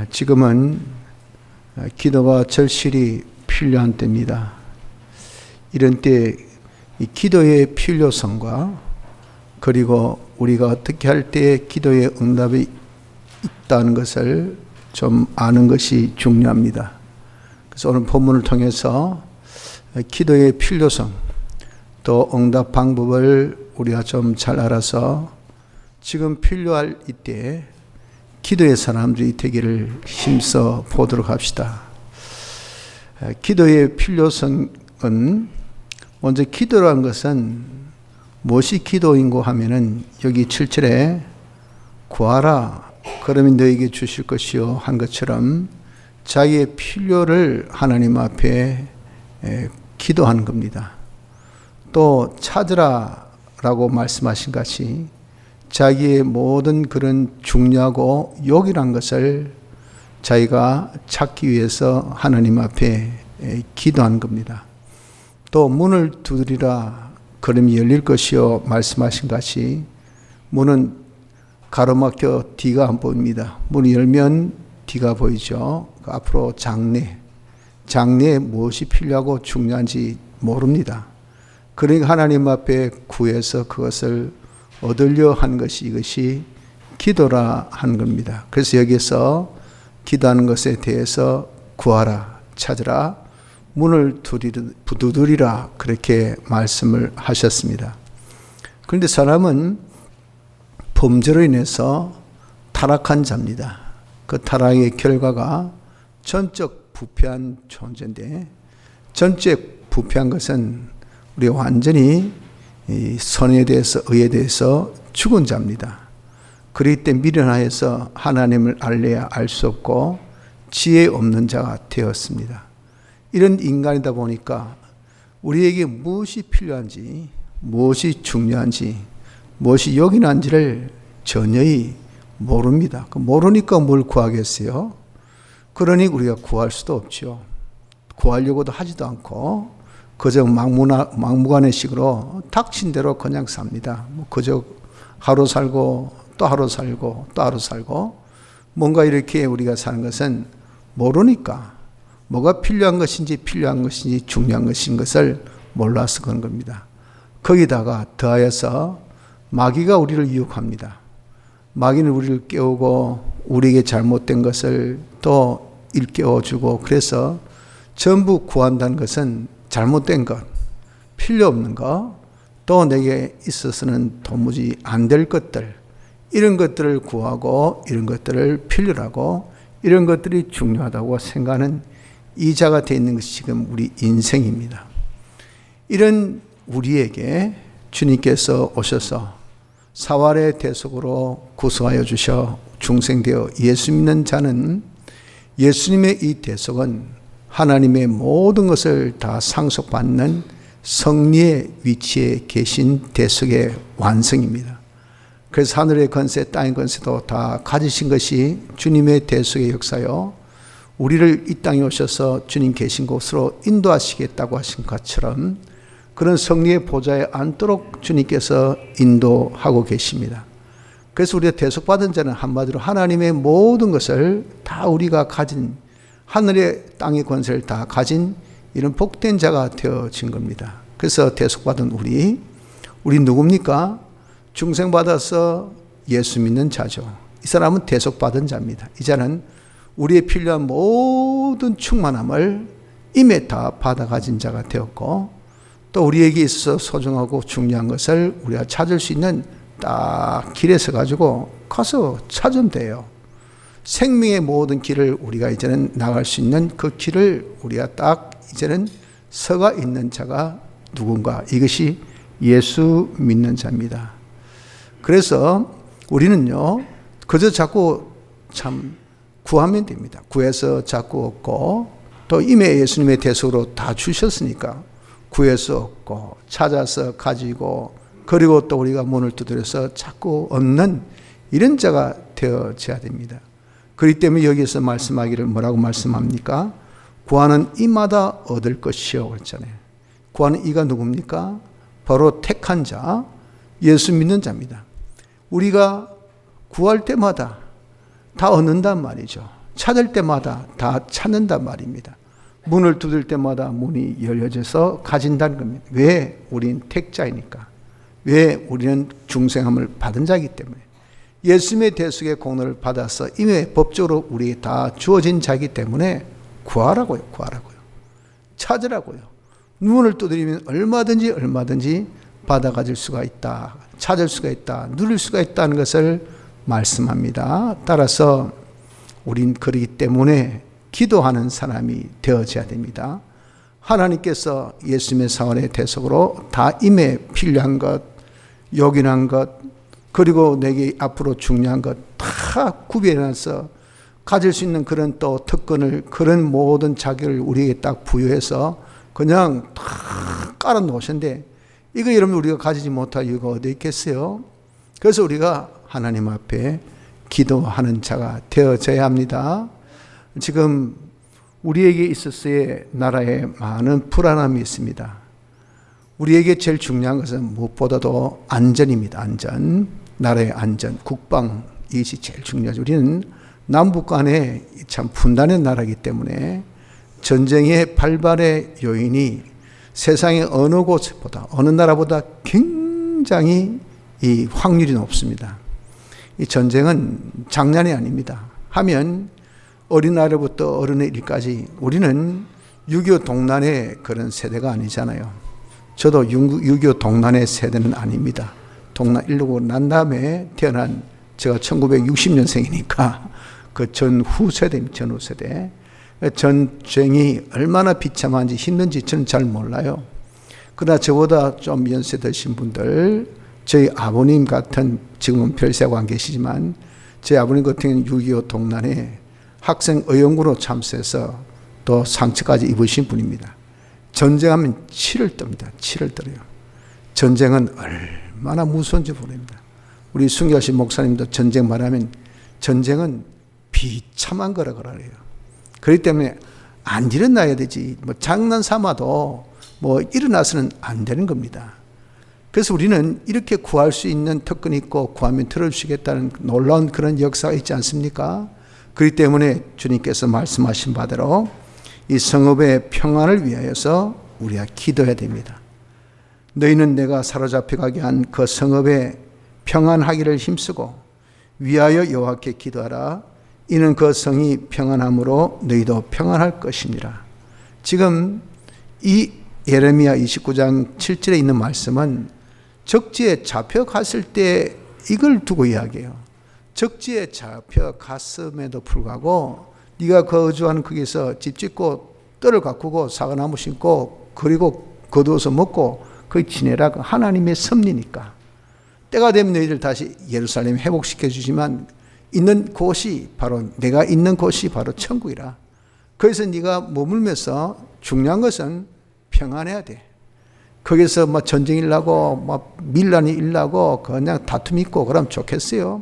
지금은 기도가 절실히 필요한 때입니다. 이런 때 이 기도의 필요성과 그리고 우리가 어떻게 할 때 기도의 응답이 있다는 것을 좀 아는 것이 중요합니다. 그래서 오늘 본문을 통해서 기도의 필요성 또 응답 방법을 우리가 좀 잘 알아서 지금 필요할 이때 기도의 사람들이 되기를 힘써 보도록 합시다. 기도의 필요성은 먼저 기도라는 것은 무엇이 기도인고 하면은 여기 7절에 구하라 그러면 너에게 주실 것이요 한 것처럼 자기의 필요를 하나님 앞에 기도하는 겁니다. 또 찾으라 라고 말씀하신 같이 자기의 모든 그런 중요하고 욕이란 것을 자기가 찾기 위해서 하나님 앞에 기도하는 겁니다. 또 문을 두드리라 그러면 열릴 것이요 말씀하신 같이 문은 가로막혀 뒤가 안 보입니다. 문이 열면 뒤가 보이죠. 앞으로 장래에 무엇이 필요하고 중요한지 모릅니다. 그러니까 하나님 앞에 구해서 그것을 얻으려 한 것이 이것이 기도라 하는 겁니다. 그래서 여기서 기도하는 것에 대해서 구하라, 찾으라, 문을 두드리라 그렇게 말씀을 하셨습니다. 그런데 사람은 범죄로 인해서 타락한 자입니다. 그 타락의 결과가 전적 부패한 존재인데 전적 부패한 것은 우리 완전히 선에 대해서 의에 대해서 죽은 자입니다. 그렇기 때문에 미련하여서 하나님을 알래야 알 수 없고 지혜 없는 자가 되었습니다. 이런 인간이다 보니까 우리에게 무엇이 필요한지 무엇이 중요한지 무엇이 요긴한지를 전혀히 모릅니다. 모르니까 뭘 구하겠어요? 그러니 우리가 구할 수도 없죠. 구하려고도 하지도 않고 그저 막무가내 식으로 닥친 대로 그냥 삽니다. 그저 하루 살고 또 하루 살고 또 하루 살고 뭔가 이렇게 우리가 사는 것은 모르니까 뭐가 필요한 것인지 중요한 것인 것을 몰라서 그런 겁니다. 거기다가 더하여서 마귀가 우리를 유혹합니다. 마귀는 우리를 깨우고 우리에게 잘못된 것을 또 일깨워주고 그래서 전부 구한다는 것은 잘못된 것, 필요 없는 것, 또 내게 있어서는 도무지 안 될 것들, 이런 것들을 구하고 이런 것들을 필요로 하고 이런 것들이 중요하다고 생각하는 이자가 되어 있는 것이 지금 우리 인생입니다. 이런 우리에게 주님께서 오셔서 사활의 대속으로 구속하여 주셔 중생되어 예수 믿는 자는 예수님의 이 대속은 하나님의 모든 것을 다 상속받는 성리의 위치에 계신 대속의 완성입니다. 그래서 하늘의 권세, 땅의 권세도 다 가지신 것이 주님의 대속의 역사요. 우리를 이 땅에 오셔서 주님 계신 곳으로 인도하시겠다고 하신 것처럼 그런 성리의 보좌에 앉도록 주님께서 인도하고 계십니다. 그래서 우리가 대속받은 자는 한마디로 하나님의 모든 것을 다 우리가 가진 하늘의 땅의 권세를 다 가진 이런 복된 자가 되어진 겁니다. 그래서 대속받은 우리 누굽니까? 중생받아서 예수 믿는 자죠. 이 사람은 대속받은 자입니다. 이 자는 우리의 필요한 모든 충만함을 이미 다 받아 가진 자가 되었고 또 우리에게 있어서 소중하고 중요한 것을 우리가 찾을 수 있는 딱 길에 서가지고 가서 찾으면 돼요. 생명의 모든 길을 우리가 이제는 나갈 수 있는 그 길을 우리가 딱 이제는 서가 있는 자가 누군가 이것이 예수 믿는 자입니다. 그래서 우리는요 그저 자꾸 참 구하면 됩니다. 구해서 자꾸 얻고 또 이미 예수님의 대속으로 다 주셨으니까 구해서 얻고 찾아서 가지고 그리고 또 우리가 문을 두드려서 자꾸 얻는 이런 자가 되어져야 됩니다. 그렇기 때문에 여기서 말씀하기를 뭐라고 말씀합니까? 구하는 이마다 얻을 것이요 그랬잖아요. 구하는 이가 누굽니까? 바로 택한 자, 예수 믿는 자입니다. 우리가 구할 때마다 다 얻는단 말이죠. 찾을 때마다 다 찾는단 말입니다. 문을 두들 때마다 문이 열려져서 가진다는 겁니다. 왜? 우린 택자이니까. 왜? 우리는 중생함을 받은 자이기 때문에. 예수님의 대속의 공로를 받아서 이미 법적으로 우리에게 다 주어진 자이기 때문에 구하라고요. 구하라고요. 찾으라고요. 문을 두드리면 얼마든지 받아가질 수가 있다. 찾을 수가 있다. 누릴 수가 있다는 것을 말씀합니다. 따라서 우린 그러기 때문에 기도하는 사람이 되어져야 됩니다. 하나님께서 예수님의 사원의 대속으로 다 임에 필요한 것, 요긴한 것, 그리고 내게 앞으로 중요한 것 다 구별해서 가질 수 있는 그런 또 특권을, 그런 모든 자격을 우리에게 딱 부여해서 그냥 다 깔아 놓으셨는데, 이거 여러분 우리가 가지지 못할 이유가 어디 있겠어요? 그래서 우리가 하나님 앞에 기도하는 자가 되어져야 합니다. 지금 우리에게 있어서의 나라에 많은 불안함이 있습니다. 우리에게 제일 중요한 것은 무엇보다도 안전입니다. 안전. 나라의 안전, 국방, 이것이 제일 중요하죠. 우리는 남북 간에 참 분단의 나라이기 때문에 전쟁의 발발의 요인이 세상의 어느 곳보다, 어느 나라보다 굉장히 이 확률이 높습니다. 이 전쟁은 장난이 아닙니다. 하면 어린아이부터 어른의 일까지 우리는 6.25 동란의 그런 세대가 아니잖아요. 저도 6.25 동란의 세대는 아닙니다. 동란 119 난 다음에 태어난 제가 1960년생이니까 그 전후 세대입니다. 전후 세대. 전쟁이 얼마나 비참한지 힘든지 저는 잘 몰라요. 그러나 저보다 좀 연세 드신 분들, 저희 아버님 같은, 지금은 별세하고 안 계시지만 저희 아버님 같은 경우는 6.25 동란에 학생 의용구로 참수해서 또 상처까지 입으신 분입니다. 전쟁하면 치를 떱니다. 치를 떨어요. 전쟁은 얼마나 무서운지 모릅니다. 우리 순교하신 목사님도 전쟁 말하면 전쟁은 비참한 거라 그래요. 그렇기 때문에 안 일어나야 되지. 뭐 장난 삼아도 뭐 일어나서는 안 되는 겁니다. 그래서 우리는 이렇게 구할 수 있는 특권이 있고 구하면 들어주시겠다는 놀라운 그런 역사가 있지 않습니까? 그렇기 때문에 주님께서 말씀하신 바대로 이 성읍의 평안을 위하여서 우리가 기도해야 됩니다. 너희는 내가 사로잡혀 가게 한 그 성읍에 평안하기를 힘쓰고 위하여 여호와께 기도하라. 이는 그 성이 평안함으로 너희도 평안할 것이니라. 지금 이 예레미야 29장 7절에 있는 말씀은 적지에 잡혀갔을 때 이걸 두고 이야기해요. 적지에 잡혀갔음에도 불구하고 네가 거주하는 거기서 집 짓고 뜰을 가꾸고 사과나무 심고 그리고 거두어서 먹고 거기 지내라. 하나님의 섭리니까. 때가 되면 너희들 다시 예루살렘 회복시켜 주지만 있는 곳이 바로 내가 있는 곳이 바로 천국이라. 거기서 네가 머물면서 중요한 것은 평안해야 돼. 거기서 뭐 전쟁이 일나고 뭐 밀란이 일나고 그냥 다툼이 있고 그러면 좋겠어요.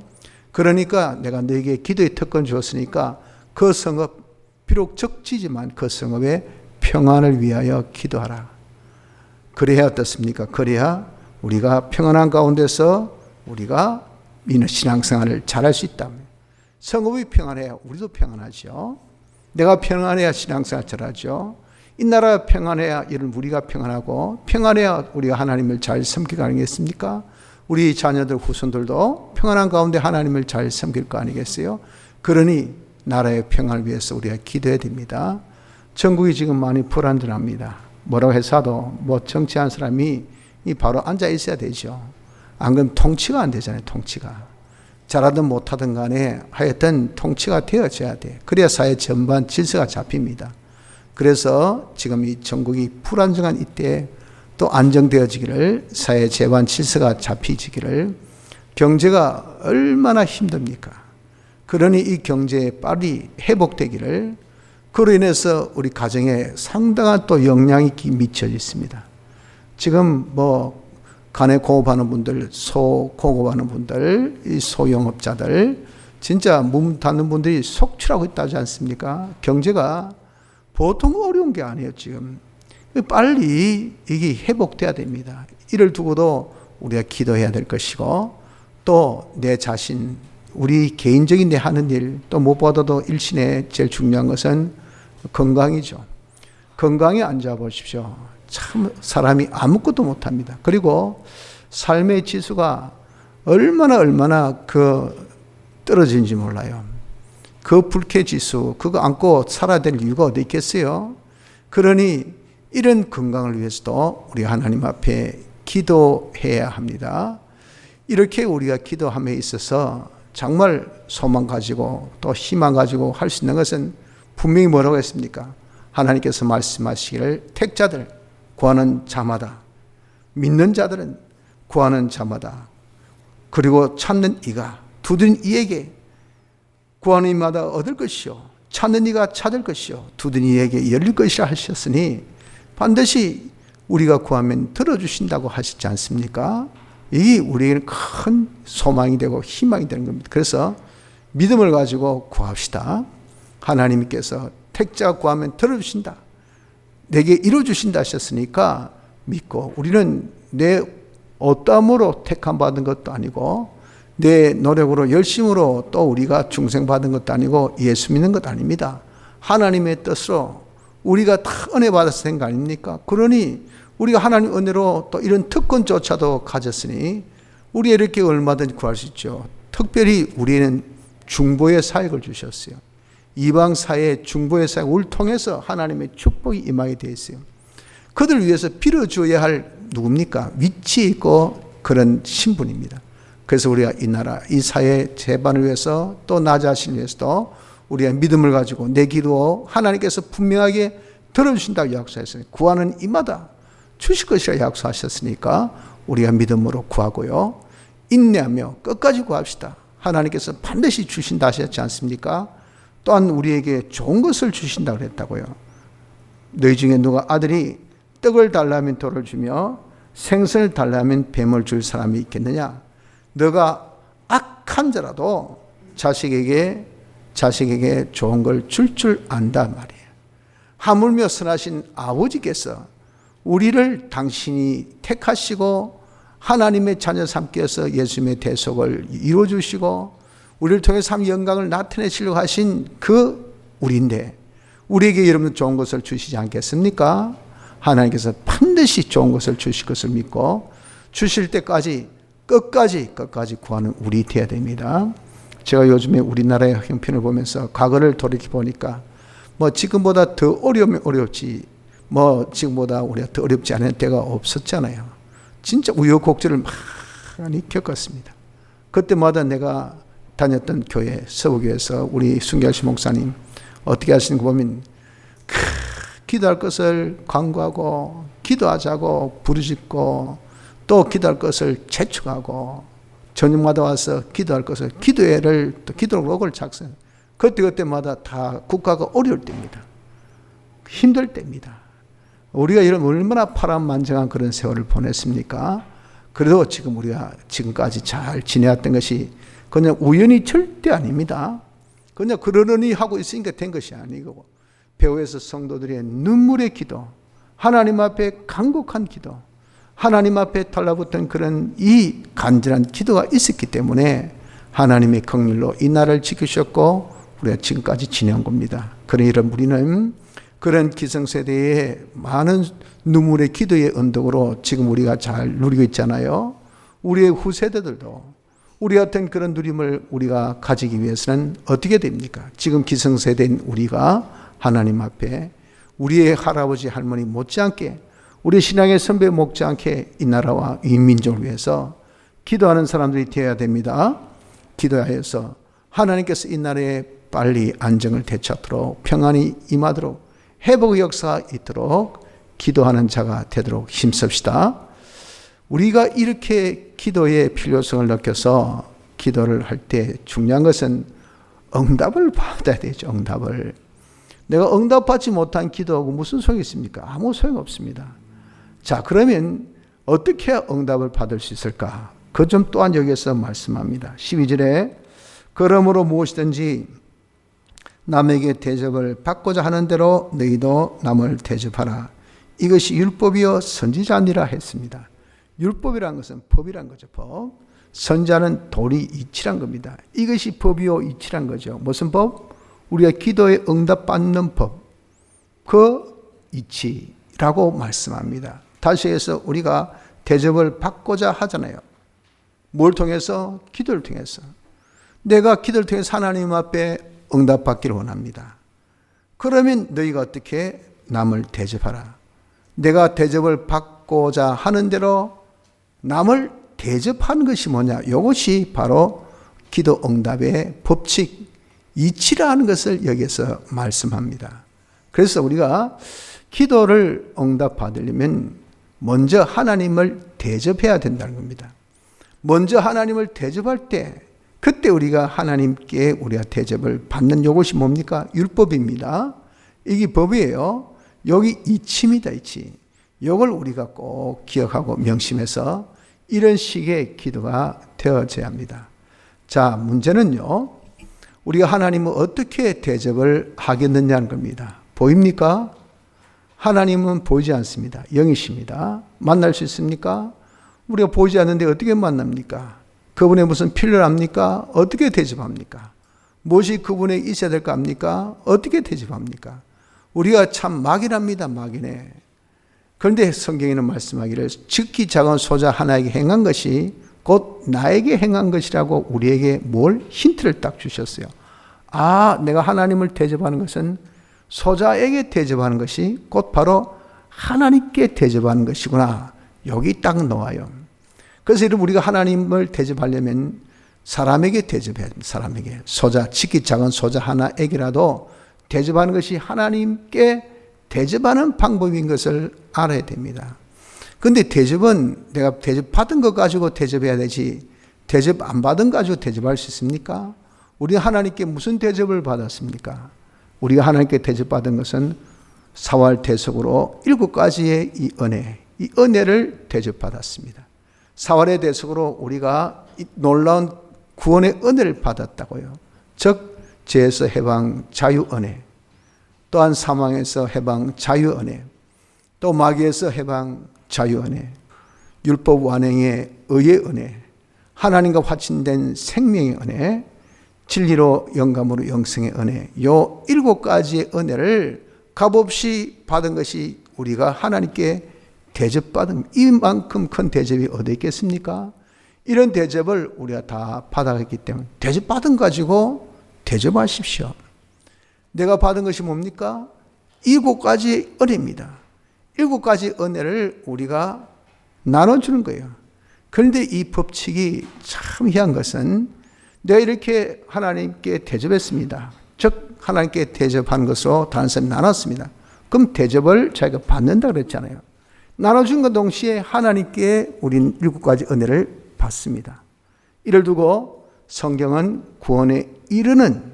그러니까 내가 너에게 기도의 특권 주었으니까 그 성읍, 비록 적지지만 그 성읍의 평안을 위하여 기도하라. 그래야 어떻습니까? 그래야 우리가 평안한 가운데서 우리가 신앙생활을 잘할 수 있다. 성읍이 평안해야 우리도 평안하죠. 내가 평안해야 신앙생활 잘하죠. 이 나라가 평안해야 이런 우리가 평안하고 평안해야 우리가 하나님을 잘 섬기가 아니겠습니까? 우리 자녀들 후손들도 평안한 가운데 하나님을 잘 섬길 거 아니겠어요? 그러니 나라의 평안을 위해서 우리가 기도해야 됩니다. 전국이 지금 많이 불안정합니다. 뭐라고 해서도 뭐 정치한 사람이 바로 앉아 있어야 되죠. 안 그러면 통치가 안 되잖아요. 통치가. 잘하든 못하든 간에 하여튼 통치가 되어져야 돼. 그래야 사회 전반 질서가 잡힙니다. 그래서 지금 이 전국이 불안정한 이때 또 안정되어지기를, 사회 재반 질서가 잡히지기를, 경제가 얼마나 힘듭니까? 그러니 이 경제에 빨리 회복되기를, 그로 인해서 우리 가정에 상당한 또 영향이 미쳐져 있습니다. 지금 뭐 간에 공업하는 분들, 소 공업하는 분들, 이 소영업자들, 진짜 몸 닿는 분들이 속출하고 있다지 않습니까? 경제가 보통 어려운 게 아니에요, 지금. 빨리 이게 회복돼야 됩니다. 이를 두고도 우리가 기도해야 될 것이고, 또 내 자신, 우리 개인적인 데 하는 일, 또 무엇보다도 일신에 제일 중요한 것은 건강이죠. 건강에 앉아 보십시오. 참 사람이 아무것도 못합니다. 그리고 삶의 지수가 얼마나 떨어지는지 몰라요. 그 불쾌지수, 그거 안고 살아야 될 이유가 어디 있겠어요? 그러니 이런 건강을 위해서도 우리 하나님 앞에 기도해야 합니다. 이렇게 우리가 기도함에 있어서 정말 소망 가지고 또 희망 가지고 할 수 있는 것은 분명히 뭐라고 했습니까? 하나님께서 말씀하시기를 택자들 구하는 자마다, 믿는 자들은 구하는 자마다, 그리고 찾는 이가, 두드린 이에게, 구하는 이마다 얻을 것이요 찾는 이가 찾을 것이요 두드린 이에게 열릴 것이라 하셨으니 반드시 우리가 구하면 들어주신다고 하시지 않습니까? 이게 우리에게는 큰 소망이 되고 희망이 되는 겁니다. 그래서 믿음을 가지고 구합시다. 하나님께서 택자 구하면 들어주신다, 내게 이루어주신다 하셨으니까 믿고, 우리는 내 어떠함으로 택함받은 것도 아니고 내 노력으로 열심으로 또 우리가 중생받은 것도 아니고 예수 믿는 것 아닙니다. 하나님의 뜻으로 우리가 다 은혜 받아서 된 거 아닙니까? 그러니 우리가 하나님 은혜로 또 이런 특권조차도 가졌으니 우리 이렇게 얼마든지 구할 수 있죠. 특별히 우리는 중보의 사역을 주셨어요. 이방 사회 중보의 사역을 통해서 하나님의 축복이 임하게 되어 있어요. 그들 위해서 빌어줘야 할 누굽니까? 위치 있고 그런 신분입니다. 그래서 우리가 이 나라, 이 사회 재반을 위해서 또 나 자신을 위해서도 우리가 믿음을 가지고 내 기도 하나님께서 분명하게 들어주신다고 약속했으니 구하는 이마다 주실 것이라 약속하셨으니까 우리가 믿음으로 구하고요, 인내하며 끝까지 구합시다. 하나님께서 반드시 주신다 하셨지 않습니까? 또한 우리에게 좋은 것을 주신다고 그랬다고요. 너희 중에 누가 아들이 떡을 달라면 돌을 주며 생선을 달라면 뱀을 줄 사람이 있겠느냐? 너가 악한 자라도 자식에게 좋은 걸 줄 안다 말이에요. 하물며 선하신 아버지께서 우리를 당신이 택하시고 하나님의 자녀 삼게 해서 예수님의 대속을 이루어주시고 우리를 통해 참 영광을 나타내시려고 하신 그 우리인데 우리에게 여러분 좋은 것을 주시지 않겠습니까? 하나님께서 반드시 좋은 것을 주실 것을 믿고 주실 때까지 끝까지 구하는 우리 되어야 됩니다. 제가 요즘에 우리나라의 형편을 보면서 과거를 돌이켜 보니까 지금보다 더 어려우면 어렵지 지금보다 우리가 더 어렵지 않은 때가 없었잖아요. 진짜 우여곡절을 많이 겪었습니다. 그때마다 내가 다녔던 교회, 서부교회에서 우리 순결시 목사님 어떻게 하시는 거 보면 기도할 것을 간구하고 기도하자고 부르짖고 또 기도할 것을 재촉하고 저녁마다 와서 기도할 것을 기도회를 또 기도록을 작성. 그때마다 다 국가가 어려울 때입니다. 힘들 때입니다. 우리가 이런 얼마나 파란만장한 그런 세월을 보냈습니까? 그래도 지금 우리가 지금까지 잘 지내왔던 것이 그냥 우연이 절대 아닙니다. 그냥 그러려니 하고 있으니까 된 것이 아니고 배후에서 성도들의 눈물의 기도, 하나님 앞에 간곡한 기도, 하나님 앞에 달라붙은 그런 이 간절한 기도가 있었기 때문에 하나님의 긍휼로 이 나라를 지키셨고 우리가 지금까지 지내온 겁니다. 그러니 우리는 그런 기성세대의 많은 눈물의 기도의 언덕으로 지금 우리가 잘 누리고 있잖아요. 우리의 후세대들도 우리 같은 그런 누림을 우리가 가지기 위해서는 어떻게 됩니까? 지금 기성세대인 우리가 하나님 앞에 우리의 할아버지 할머니 못지않게 우리 신앙의 선배 못지않게 이 나라와 이 민족을 위해서 기도하는 사람들이 되어야 됩니다. 기도하여서 하나님께서 이 나라에 빨리 안정을 되찾도록 평안이 임하도록 회복의 역사가 있도록 기도하는 자가 되도록 힘씁시다. 우리가 이렇게 기도의 필요성을 느껴서 기도를 할 때 중요한 것은 응답을 받아야 되죠. 응답을. 내가 응답받지 못한 기도하고 무슨 소용이 있습니까? 아무 소용 없습니다. 자, 그러면 어떻게 응답을 받을 수 있을까? 그 점 또한 여기에서 말씀합니다. 12절에 그러므로 무엇이든지 남에게 대접을 받고자 하는 대로 너희도 남을 대접하라. 이것이 율법이요 선지자니라 했습니다. 율법이란 것은 법이란 거죠. 법. 선자는 도리 이치란 겁니다. 이것이 법이요 이치란 거죠. 무슨 법? 우리가 기도에 응답받는 법. 그 이치라고 말씀합니다. 다시 해서 우리가 대접을 받고자 하잖아요. 뭘 통해서? 기도를 통해서. 내가 기도를 통해서 하나님 앞에 응답받기를 원합니다. 그러면 너희가 어떻게 남을 대접하라. 내가 대접을 받고자 하는 대로 남을 대접하는 것이 뭐냐? 이것이 바로 기도 응답의 법칙, 이치라는 것을 여기서 말씀합니다. 그래서 우리가 기도를 응답받으려면 먼저 하나님을 대접해야 된다는 겁니다. 먼저 하나님을 대접할 때 그때 우리가 하나님께 우리가 대접을 받는 이것이 뭡니까? 율법입니다. 이게 법이에요. 여기 이치입니다. 이치. 이걸 우리가 꼭 기억하고 명심해서 이런 식의 기도가 되어져야 합니다. 자, 문제는요. 우리가 하나님을 어떻게 대접을 하겠느냐는 겁니다. 보입니까? 하나님은 보이지 않습니다. 영이십니다. 만날 수 있습니까? 우리가 보이지 않는데 어떻게 만납니까? 그분의 무슨 필요를 합니까? 어떻게 대접합니까? 무엇이 그분에 있어야 될까 합니까? 어떻게 대접합니까? 우리가 참 막연합니다. 막연해. 그런데 성경에는 말씀하기를 즉기 작은 소자 하나에게 행한 것이 곧 나에게 행한 것이라고 우리에게 뭘 힌트를 딱 주셨어요. 아, 내가 하나님을 대접하는 것은 소자에게 대접하는 것이 곧 바로 하나님께 대접하는 것이구나. 여기 딱 나와요. 그래서 우리가 하나님을 대접하려면 사람에게 대접해야 됩니다. 사람에게. 소자, 직기 작은 소자 하나에게라도 대접하는 것이 하나님께 대접하는 방법인 것을 알아야 됩니다. 그런데 대접은 내가 대접받은 것 가지고 대접해야 되지 대접 안 받은 것 가지고 대접할 수 있습니까? 우리가 하나님께 무슨 대접을 받았습니까? 우리가 하나님께 대접받은 것은 사활 대속으로 7가지의 이 은혜, 이 은혜를 대접받았습니다. 사활의 대속으로 우리가 이 놀라운 구원의 은혜를 받았다고요. 즉 죄에서 해방 자유 은혜, 또한 사망에서 해방 자유 은혜, 또 마귀에서 해방 자유 은혜, 율법 완행의 의의 은혜, 하나님과 화친된 생명의 은혜, 진리로 영감으로 영생의 은혜, 요 7가지의 은혜를 값없이 받은 것이 우리가 하나님께 대접받은 이만큼 큰 대접이 어디 있겠습니까? 이런 대접을 우리가 다 받아갔기 때문에 대접받은 거 가지고 대접하십시오. 내가 받은 것이 뭡니까? 7가지의 은혜입니다. 7가지 은혜를 우리가 나눠주는 거예요. 그런데 이 법칙이 참 희한 것은 내가 이렇게 하나님께 대접했습니다. 즉 하나님께 대접한 것으로 다른 사람이 나눴습니다. 그럼 대접을 자기가 받는다 그랬잖아요. 나눠준 것 동시에 하나님께 우린 7가지 은혜를 받습니다. 이를 두고 성경은 구원에 이르는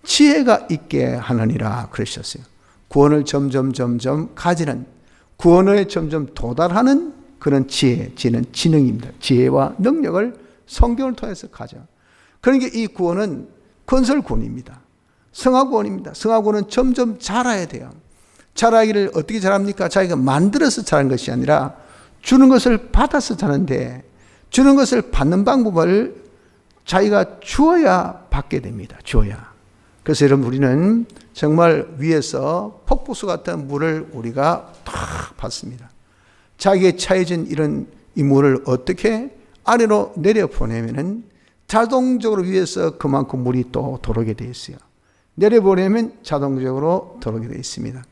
지혜가 있게 하느니라 그러셨어요. 구원을 점점 가지는, 구원에 점점 도달하는 그런 지혜는 지능입니다. 지혜와 능력을 성경을 통해서 가져. 그러니까 이 구원은 건설구원입니다. 성화구원입니다. 성화구원은 점점 자라야 돼요. 자라기를 어떻게 자랍니까? 자기가 만들어서 자란 것이 아니라 주는 것을 받아서 자는데, 주는 것을 받는 방법을 자기가 주어야 받게 됩니다. 주어야. 그래서 여러분, 우리는 정말 위에서 폭포수 같은 물을 우리가 탁 받습니다. 자기에 차해진 이런 이 물을 어떻게 아래로 내려보내면은 자동적으로 위에서 그만큼 물이 또 들어오게 되어 있어요. 내려보내면 자동적으로 들어오게 되어 있습니다.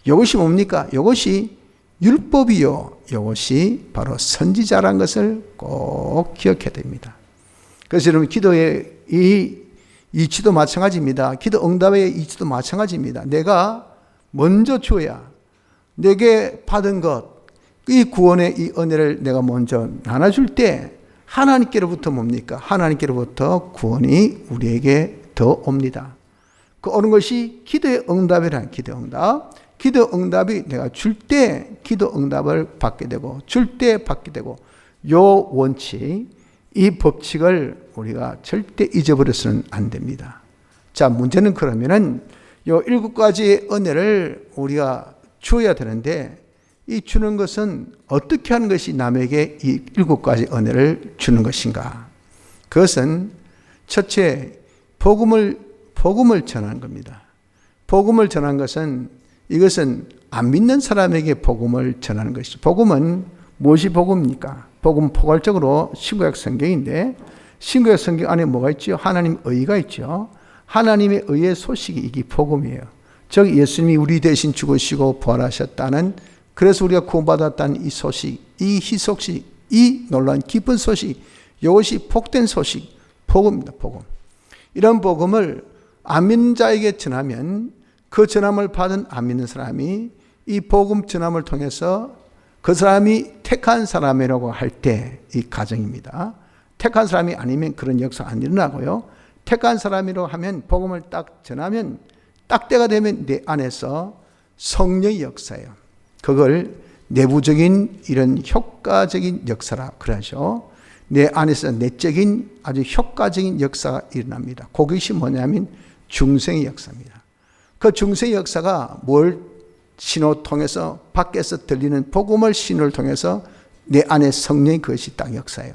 이것이 뭡니까? 이것이 율법이요. 이것이 바로 선지자라는 것을 꼭 기억해야 됩니다. 그래서 여러분, 기도의 이 이치도 마찬가지입니다. 기도 응답의 이치도 마찬가지입니다. 내가 먼저 줘야 내게 받은 것, 이 구원의 이 은혜를 내가 먼저 나눠줄 때 하나님께로부터 뭡니까? 하나님께로부터 구원이 우리에게 더 옵니다. 그 오는 것이 기도의 응답이라는 기도의 응답. 기도 응답이 내가 줄 때 기도 응답을 받게 되고, 줄 때 받게 되고, 요 원칙, 이 법칙을 우리가 절대 잊어버려서는 안 됩니다. 자, 문제는 그러면은 요 7가지의 은혜를 우리가 주어야 되는데, 이 주는 것은 어떻게 하는 것이 남에게 이 7가지 은혜를 주는 것인가? 그것은 첫째, 복음을 전하는 겁니다. 복음을 전하는 것은 이것은 안 믿는 사람에게 복음을 전하는 것이죠. 복음은 무엇이 복음입니까? 복음은 포괄적으로 신구약 성경인데 신구약 성경 안에 뭐가 있죠? 하나님 의가 있죠. 하나님의 의의 소식이 이게 복음이에요. 즉 예수님이 우리 대신 죽으시고 부활하셨다는, 그래서 우리가 구원받았다는 이 소식, 이 희소식, 이 놀라운 기쁜 소식, 이것이 복된 소식, 복음입니다. 복음. 이런 복음을 안 믿는 자에게 전하면 그 전함을 받은 안 믿는 사람이 이 복음 전함을 통해서 그 사람이 택한 사람이라고 할 때 이 가정입니다. 택한 사람이 아니면 그런 역사 안 일어나고요. 택한 사람이라고 하면 복음을 딱 전하면 딱 때가 되면 내 안에서 성령의 역사예요. 그걸 내부적인 이런 효과적인 역사라 그러죠. 내 안에서 내적인 아주 효과적인 역사가 일어납니다. 그것이 뭐냐면 중생의 역사입니다. 그 중생의 역사가 뭘 신호 통해서 밖에서 들리는 복음을 신호를 통해서 내 안에 성령의 그것이 딱 역사예요.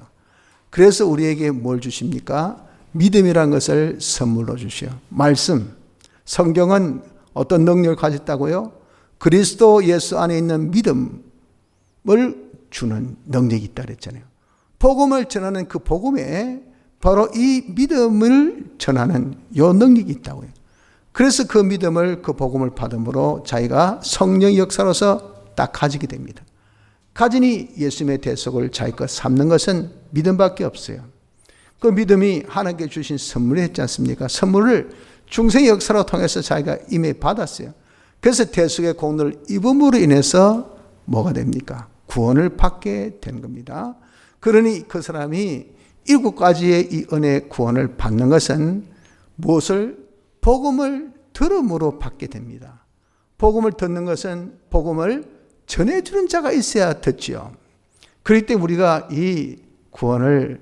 그래서 우리에게 뭘 주십니까? 믿음이란 것을 선물로 주시오. 말씀, 성경은 어떤 능력을 가졌다고요? 그리스도 예수 안에 있는 믿음을 주는 능력이 있다 그랬잖아요. 복음을 전하는 그 복음에 바로 이 믿음을 전하는 요 능력이 있다고요. 그래서 그 믿음을, 그 복음을 받음으로 자기가 성령의 역사로서 딱 가지게 됩니다. 가지니 예수님의 대속을 자기 것 삼는 것은 믿음밖에 없어요. 그 믿음이 하나님께 주신 선물이었지 않습니까? 선물을 중생의 역사로 통해서 자기가 이미 받았어요. 그래서 대속의 공로를 입음으로 인해서 뭐가 됩니까? 구원을 받게 된 겁니다. 그러니 그 사람이 7가지의 이 은혜의 구원을 받는 것은 무엇을? 복음을 들음으로 받게 됩니다. 복음을 듣는 것은 복음을 전해주는 자가 있어야 듣지요. 그렇기 때문에 우리가 이 구원을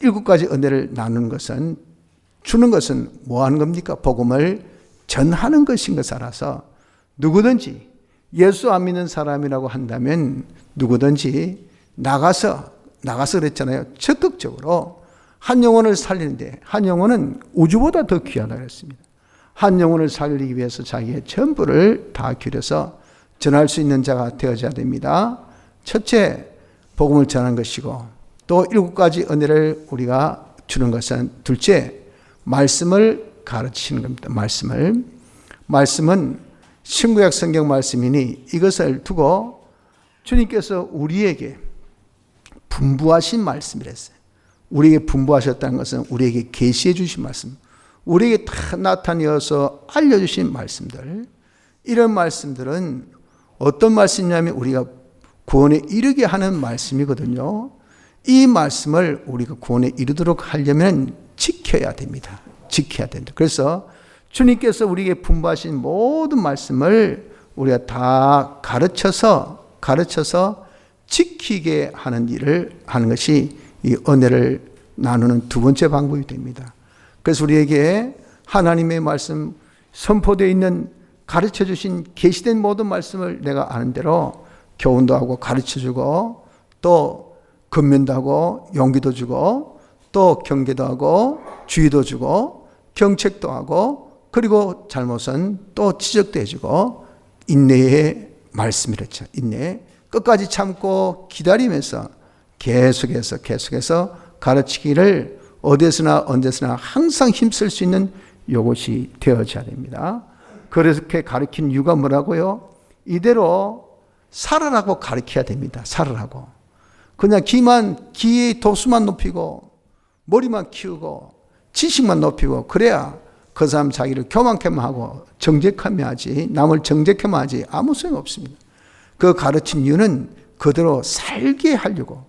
7가지 은혜를 나누는 것은, 주는 것은 뭐 하는 겁니까? 복음을 전하는 것인 것을 알아서 누구든지 예수 안 믿는 사람이라고 한다면 누구든지 나가서 그랬잖아요. 적극적으로 한 영혼을 살리는데, 한 영혼은 우주보다 더 귀하다 그랬습니다. 한 영혼을 살리기 위해서 자기의 전부를 다 기울여서 전할 수 있는 자가 되어져야 됩니다. 첫째, 복음을 전하는 것이고, 또 7가지 은혜를 우리가 주는 것은 둘째, 말씀을 가르치는 겁니다. 말씀은 신구약 성경 말씀이니 이것을 두고 주님께서 우리에게 분부하신 말씀이랬어요. 우리에게 분부하셨다는 것은 우리에게 계시해 주신 말씀, 우리에게 다 나타내어서 알려주신 말씀들, 이런 말씀들은 어떤 말씀이냐면 우리가 구원에 이르게 하는 말씀이거든요. 이 말씀을 우리가 구원에 이르도록 하려면 지켜야 됩니다. 지켜야 된다. 그래서 주님께서 우리에게 분부하신 모든 말씀을 우리가 다 가르쳐서 지키게 하는 일을 하는 것이 이 은혜를 나누는 두 번째 방법이 됩니다. 그래서 우리에게 하나님의 말씀, 선포되어 있는 가르쳐 주신 계시된 모든 말씀을 내가 아는 대로 교훈도 하고 가르쳐 주고, 또 권면도 하고 용기도 주고, 또 경계도 하고 주의도 주고 경책도 하고, 그리고 잘못은 또 지적도 해주고, 인내의 말씀이랬죠. 인내, 끝까지 참고 기다리면서 계속해서 가르치기를 어디서나 언제서나 항상 힘쓸 수 있는 이것이 되어져야 됩니다. 그렇게 가르치는 이유가 뭐라고요? 이대로 살아라고 가르쳐야 됩니다. 살아라고. 그냥 귀의 도수만 높이고 머리만 키우고 지식만 높이고 그래야 그 사람 자기를 교만케만 하고 정죄케만 하지, 남을 정죄케만 하지 아무 소용 없습니다. 그 가르친 이유는 그대로 살게 하려고.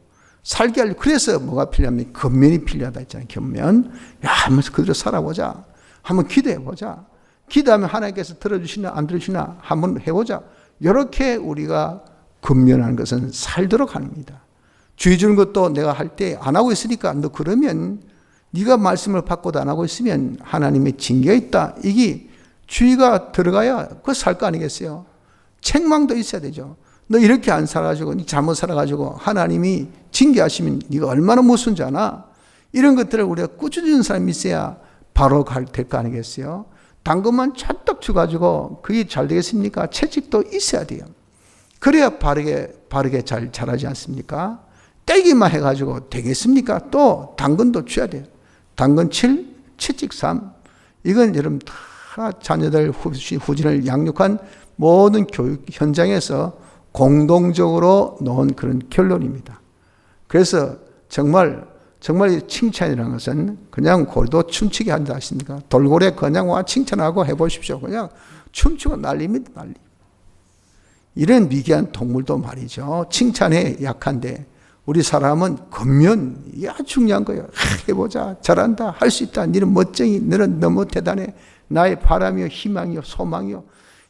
그래서 뭐가 필요하면 권면이 필요하다 했잖아요. 권면. 야, 한번 그대로 살아보자. 한번 기도해보자. 기도하면 하나님께서 들어주시나 안 들어주시나 한번 해보자. 이렇게 우리가 권면하는 것은 살도록 합니다. 주의 주는 것도 내가 할 때 안 하고 있으니까 너 그러면 네가 말씀을 받고도 안 하고 있으면 하나님의 징계가 있다. 이게 주의가 들어가야 그거 살 거 아니겠어요? 책망도 있어야 되죠. 너 이렇게 안 살아가지고, 잘못 살아가지고 하나님이 징계하시면 네가 얼마나 무서운지 아나? 이런 것들을 우리가 꾸짖는 사람이 있어야 바로 될 거 아니겠어요? 당근만 찰떡 주가지고 그게 잘 되겠습니까? 채찍도 있어야 돼요. 그래야 바르게 잘 자라지 않습니까? 떼기만 해가지고 되겠습니까? 또 당근도 줘야 돼요. 당근 7, 채찍 3. 이건 여러분 다 자녀들 후진을 양육한 모든 교육 현장에서 공동적으로 놓은 그런 결론입니다. 그래서 정말 칭찬이라는 것은 그냥 골도 춤추게 한다 하십니까? 돌고래 그냥 와 칭찬하고 해보십시오. 그냥 춤추고 난립니다. 난리. 이런 미개한 동물도 말이죠. 칭찬에 약한데 우리 사람은 겉면 이게 아주 중요한 거예요. 해보자. 잘한다. 할 수 있다. 너는 멋쟁이. 너는 너무 대단해. 나의 바람이요. 희망이요. 소망이요.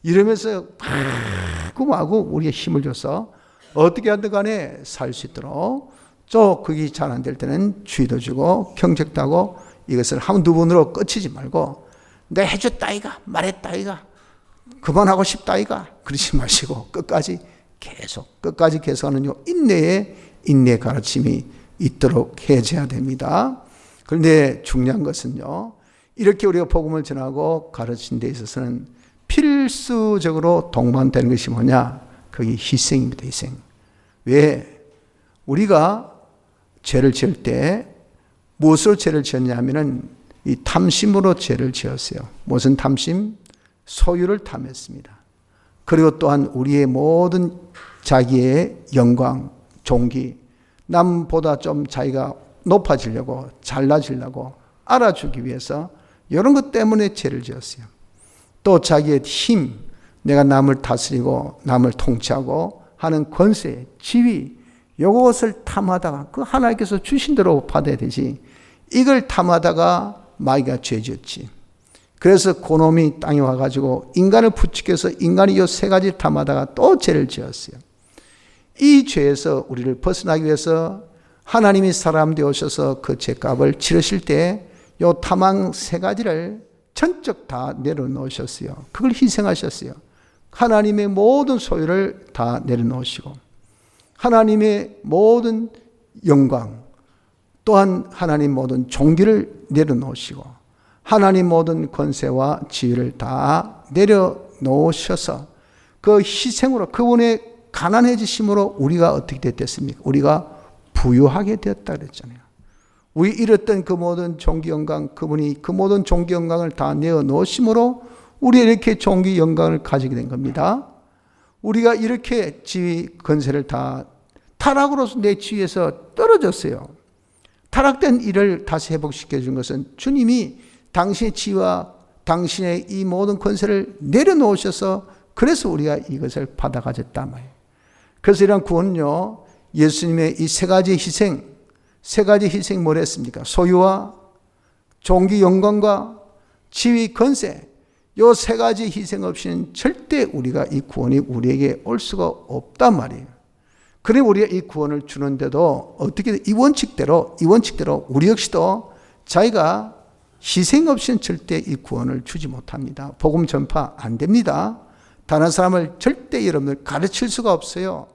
이러면서 마구마구 우리의 힘을 줘서 어떻게 하든 간에 살 수 있도록 또 그게 잘 안 될 때는 주의도 주고 경책도 하고 이것을 한 두 번으로 끝이지 말고 내가 해줬다 이가 말했다 이가 그만하고 싶다 이가 그러지 마시고 끝까지 계속하는 인내의 가르침이 있도록 해줘야 됩니다. 그런데 중요한 것은요. 이렇게 우리가 복음을 전하고 가르친 데 있어서는 필수적으로 동반되는 것이 뭐냐? 그게 희생입니다. 희생. 왜? 우리가 죄를 지을 때 무엇으로 죄를 지었냐 하면은 이 탐심으로 죄를 지었어요. 무슨 탐심? 소유를 탐했습니다. 그리고 또한 우리의 모든 자기의 영광, 종기, 남보다 좀 자기가 높아지려고 잘나지려고 알아주기 위해서 이런 것 때문에 죄를 지었어요. 또 자기의 힘, 내가 남을 다스리고 남을 통치하고 하는 권세, 지위, 이것을 탐하다가 그 하나님께서 주신 대로 받아야 되지. 이걸 탐하다가 마귀가 죄 지었지. 그래서 그놈이 땅에 와가지고 인간을 부추겨서 인간이 이 세 가지 탐하다가 또 죄를 지었어요. 이 죄에서 우리를 벗어나기 위해서 하나님이 사람 되어셔서 그 죄값을 치르실 때 이 탐한 세 가지를 전적 다 내려놓으셨어요. 그걸 희생하셨어요. 하나님의 모든 소유를 다 내려놓으시고 하나님의 모든 영광 또한 하나님 모든 종기를 내려놓으시고 하나님 모든 권세와 지위를 다 내려놓으셔서 그 희생으로 그분의 가난해지심으로 우리가 어떻게 됐습니까? 우리가 부유하게 되었다 그랬잖아요. 우리 잃었던 그 모든 종기 영광 그분이 그 모든 종기 영광을 다 내어놓으심으로 우리 이렇게 종기 영광을 가지게 된 겁니다. 우리가 이렇게 지위 권세를 다 타락으로서 내 지위에서 떨어졌어요. 타락된 일을 다시 회복시켜 준 것은 주님이 당신의 지위와 당신의 이 모든 권세를 내려놓으셔서 그래서 우리가 이것을 받아 가졌단 말이에요. 그래서 이런 구원은요. 예수님의 이 세 가지 희생 뭘 했습니까? 소유와 종기 영광과 지위 권세 이 세 가지 희생 없이는 절대 우리가 이 구원이 우리에게 올 수가 없단 말이에요. 그래 우리가 이 구원을 주는데도 어떻게 이 원칙대로 우리 역시도 자기가 희생 없이는 절대 이 구원을 주지 못합니다. 복음 전파 안 됩니다. 다른 사람을 절대 여러분들 가르칠 수가 없어요.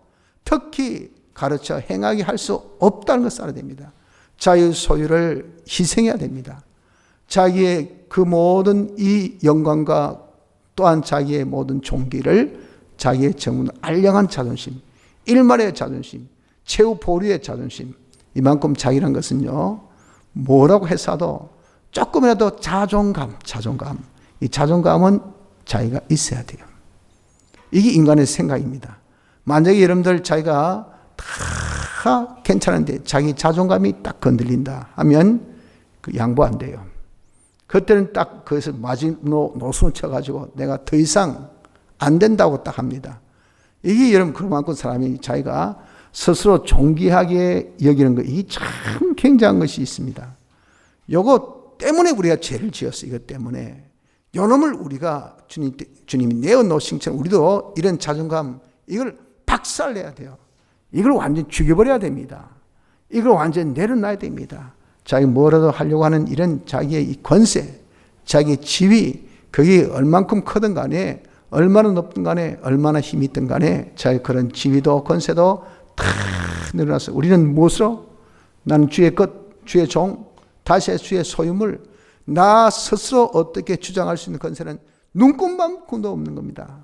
특히 가르쳐 행하게 할 수 없다는 것을 알아야 됩니다. 자유의 소유를 희생해야 됩니다. 자기의 그 모든 이 영광과 또한 자기의 모든 종기를 자기의 정문 알량한 자존심, 일말의 자존심, 최후 보류의 자존심 이만큼 자기란 것은요. 뭐라고 해서도 조금이라도 자존감 이 자존감은 자기가 있어야 돼요. 이게 인간의 생각입니다. 만약에 여러분들 자기가 다 괜찮은데 자기 자존감이 딱 건들린다 하면 그 양보 안 돼요. 그때는 딱 거기서 노선을 쳐가지고 내가 더 이상 안 된다고 딱 합니다. 이게 여러분 그만큼 사람이 자기가 스스로 존귀하게 여기는 거 이게 참 굉장한 것이 있습니다. 요거 때문에 우리가 죄를 지었어요. 이것 때문에. 요놈을 우리가 주님이 내어놓으신 것처럼 우리도 이런 자존감 이걸 박살내야 돼요. 이걸 완전히 죽여버려야 됩니다. 이걸 완전히 내려놔야 됩니다. 자기 뭐라도 하려고 하는 이런 자기의 이 권세, 자기의 지위, 그게 얼만큼 크든 간에 얼마나 높든 간에 얼마나 힘이 있든 간에 자기 그런 지위도 권세도 다 내려놨어요. 우리는 무엇으로? 나는 주의 것, 주의 종, 다시의 소유물, 나 스스로 어떻게 주장할 수 있는 권세는 눈꼽만큼도 없는 겁니다.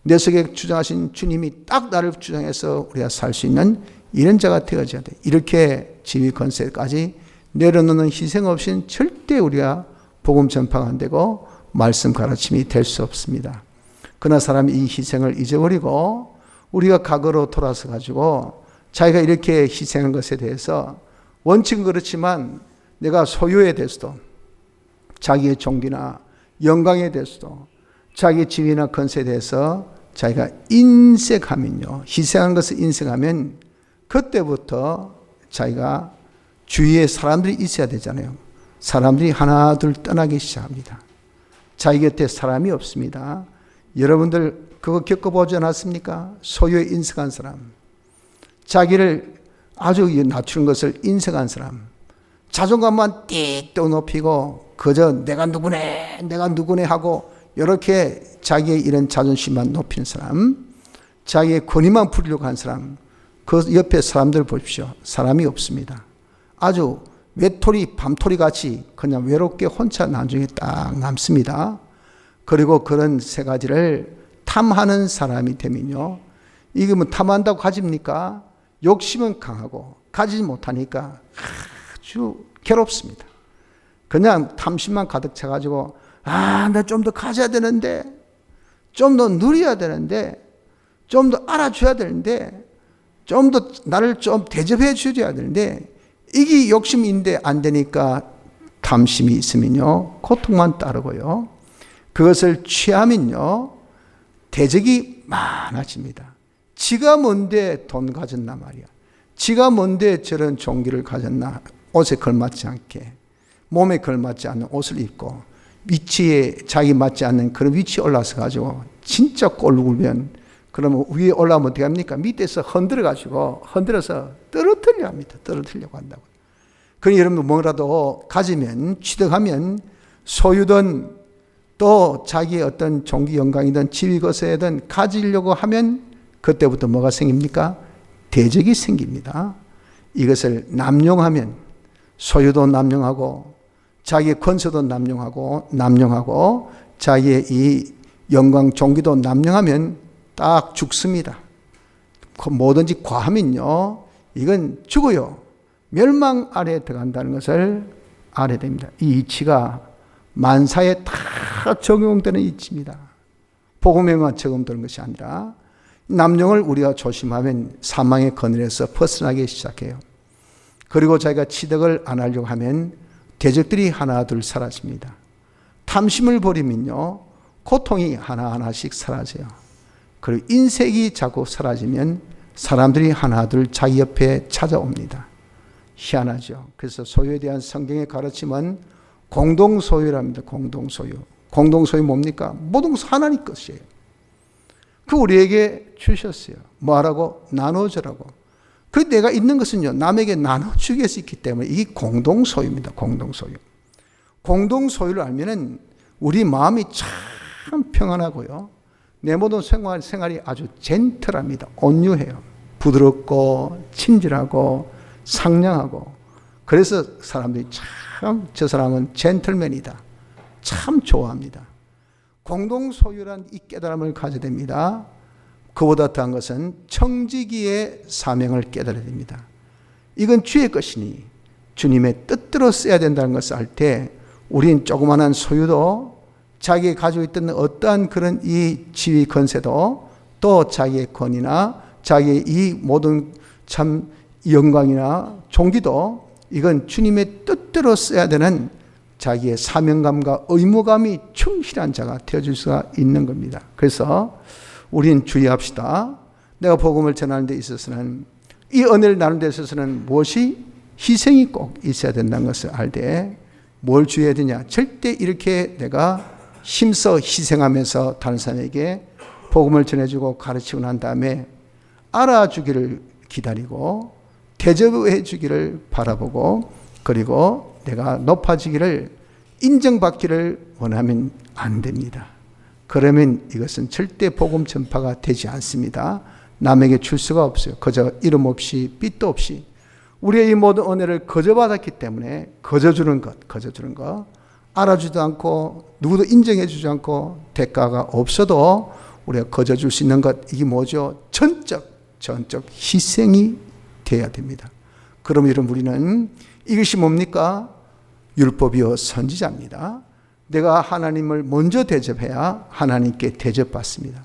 내 속에 주장하신 주님이 딱 나를 주장해서 우리가 살 수 있는 이런 자가 되어져야 돼. 이렇게 지위 권세까지 내려놓는 희생 없이는 절대 우리가 복음 전파가 안 되고 말씀 가르침이 될 수 없습니다. 그러나 사람이 이 희생을 잊어버리고 우리가 과거로 돌아서 가지고 자기가 이렇게 희생한 것에 대해서 원칙은 그렇지만 내가 소유에 대해서도 자기의 종기나 영광에 대해서도 자기의 지위나 권세에 대해서 자기가 인색하면요, 희생한 것을 인색하면 그때부터 자기가 주위에 사람들이 있어야 되잖아요. 사람들이 하나 둘 떠나기 시작합니다. 자기 곁에 사람이 없습니다. 여러분들 그거 겪어보지 않았습니까? 소유에 인색한 사람, 자기를 아주 낮추는 것을 인색한 사람, 자존감만 띡 높이고 그저 내가 누구네 하고 이렇게 자기의 이런 자존심만 높이는 사람, 자기의 권위만 부리려고 하는 사람, 그 옆에 사람들 보십시오. 사람이 없습니다. 아주 외톨이 밤토리 같이 그냥 외롭게 혼자 나중에 딱 남습니다. 그리고 그런 세 가지를 탐하는 사람이 되면요, 이게 뭐 탐한다고 가집니까? 욕심은 강하고 가지지 못하니까 아주 괴롭습니다. 그냥 탐심만 가득 차가지고 나 좀 더 가져야 되는데, 좀 더 누려야 되는데, 좀 더 알아줘야 되는데, 좀 더 나를 좀 대접해 줘야 되는데, 이게 욕심인데 안 되니까 탐심이 있으면요, 고통만 따르고요, 그것을 취하면요, 대적이 많아집니다. 지가 뭔데 돈 가졌나 말이야. 지가 뭔데 저런 종기를 가졌나. 옷에 걸맞지 않게, 몸에 걸맞지 않는 옷을 입고 위치에 자기 맞지 않는 그런 위치에 올라서 가지고 진짜 꼴불면, 그러면 위에 올라오면 어떻게 합니까? 밑에서 흔들어서 떨어뜨려 합니다. 떨어뜨리려고 한다고. 그러니 여러분 뭐라도 가지면, 취득하면, 소유든 또 자기의 어떤 종기 영광이든 지위 거세든 가지려고 하면 그때부터 뭐가 생깁니까? 대적이 생깁니다. 이것을 남용하면 소유도 남용하고 자기의 권세도 남용하고 자기의 이 영광 종기도 남용하면 딱 죽습니다. 뭐든지 과하면요, 이건 죽어요. 멸망 아래에 들어간다는 것을 알아야 됩니다. 이 이치가 만사에 다 적용되는 이치입니다. 복음에만 적용되는 것이 아니라 남용을 우리가 조심하면 사망의 그늘에서 벗어나기 시작해요. 그리고 자기가 취득을 안 하려고 하면 대적들이 하나 둘 사라집니다. 탐심을 버리면요, 고통이 하나하나씩 사라져요. 그리고 인색이 자꾸 사라지면 사람들이 하나 둘 자기 옆에 찾아옵니다. 희한하죠. 그래서 소유에 대한 성경의 가르침은 공동소유랍니다. 공동소유. 공동소유 뭡니까? 모든 것은 하나님 것이에요. 그 우리에게 주셨어요. 뭐하라고? 나눠주라고. 그 내가 있는 것은요, 남에게 나눠주기 위해서 있기 때문에 이게 공동소유입니다. 공동소유. 공동소유를 알면은 우리 마음이 참 평안하고요, 내 모든 생활이 아주 젠틀합니다. 온유해요. 부드럽고 친절하고 상냥하고. 그래서 사람들이 참 저 사람은 젠틀맨이다, 참 좋아합니다. 공동소유란 이 깨달음을 가져야 됩니다. 그보다 더한 것은 청지기의 사명을 깨달아야 됩니다. 이건 주의 것이니 주님의 뜻대로 써야 된다는 것을 알 때 우린 조그마한 소유도, 자기가 가지고 있던 어떠한 그런 이 지위 권세도, 또 자기의 권위나 자기의 이 모든 참 영광이나 종기도, 이건 주님의 뜻대로 써야 되는 자기의 사명감과 의무감이 충실한 자가 되어줄 수가 있는 겁니다. 그래서 우린 주의합시다. 내가 복음을 전하는 데 있어서는, 이 은혜를 나누는 데 있어서는 무엇이 희생이 꼭 있어야 된다는 것을 알 때 뭘 주의해야 되냐? 절대 이렇게 내가 힘써 희생하면서 다른 사람에게 복음을 전해주고 가르치고 난 다음에 알아주기를 기다리고 대접해 주기를 바라보고, 그리고 내가 높아지기를, 인정받기를 원하면 안 됩니다. 그러면 이것은 절대 복음 전파가 되지 않습니다. 남에게 줄 수가 없어요. 그저 이름 없이 빛도 없이 우리의 이 모든 은혜를 거저받았기 때문에 거저주는 것, 알아주지도 않고 누구도 인정해주지 않고 대가가 없어도 우리가 거저줄 수 있는 것, 이게 뭐죠? 전적 희생이 되어야 됩니다. 그럼 여러분, 우리는 이것이 뭡니까? 율법이요 선지자입니다. 내가 하나님을 먼저 대접해야 하나님께 대접받습니다.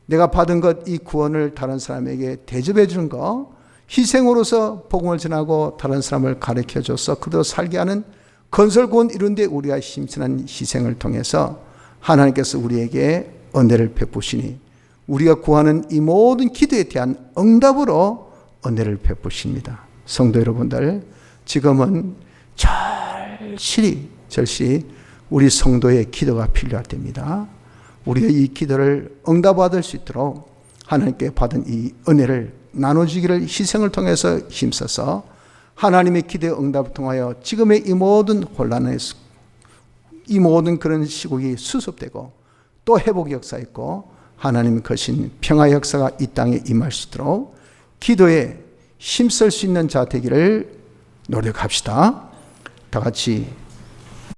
내가 받은 것, 이 구원을 다른 사람에게 대접해 주는 것, 희생으로서 복음을 전하고 다른 사람을 가르쳐줘서 그대로 살게 하는 건설구원 이룬 데 우리가 힘쓰는 희생을 통해서 하나님께서 우리에게 은혜를 베푸시니 우리가 구하는 이 모든 기도에 대한 응답으로 은혜를 베푸십니다. 성도 여러분들, 지금은 절실히 우리 성도의 기도가 필요할 때입니다. 우리가 이 기도를 응답받을 수 있도록 하나님께 받은 이 은혜를 나눠주기를 희생을 통해서 힘써서 하나님의 기도의 응답을 통하여 지금의 이 모든 혼란에서 이 모든 그런 시국이 수습되고 또 회복 역사 있고 하나님 거신 평화 역사가 이 땅에 임할 수 있도록 기도에 힘쓸 수 있는 자 되기를 노력합시다. 다 같이